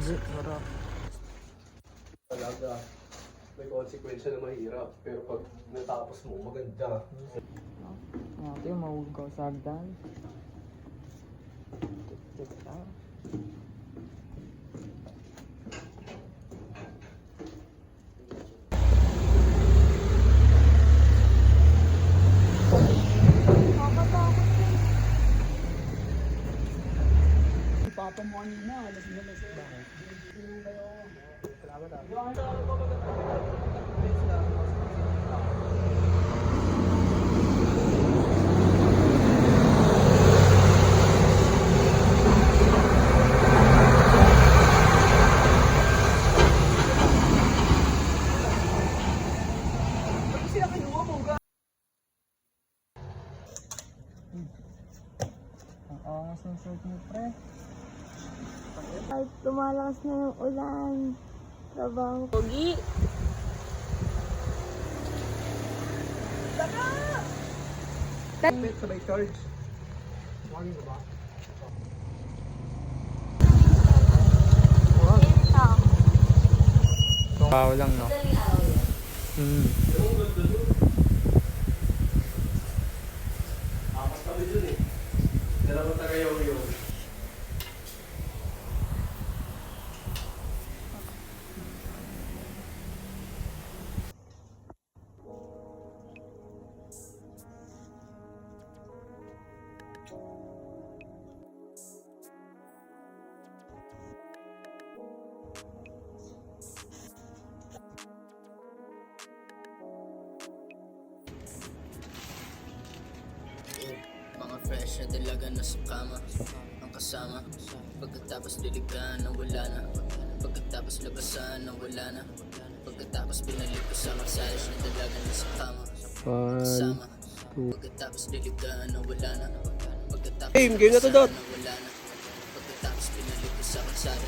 Sarap. Talaga, may konsekwensya na mahirap. Pero pag natapos mo, maganda. Ito yung mahugaw sa hagdan. Tik-tik lang. Papa mo kanina, alas na lasing. Bakit? Ang angas ng shirt mo, pre. Kahit lumalakas na yung ulan. Trabaho. Pogi! Sabay charge. Morning ba? Wow lang, no? Apas kami dun eh. Dalawa tagayaw yun. Mga fresh na dalaga na sa kama ang kasama. Pagkatapos diligan na wala na. Pagkatapos labasan na wala na. Pagkatapos binalik ko sa massage na dalaga na sa kama kasama. Pagkatapos diligan na wala na. Pagkatapos Game na to, Dot. na wala na. Pagkatapos binalik ko sa kalsada.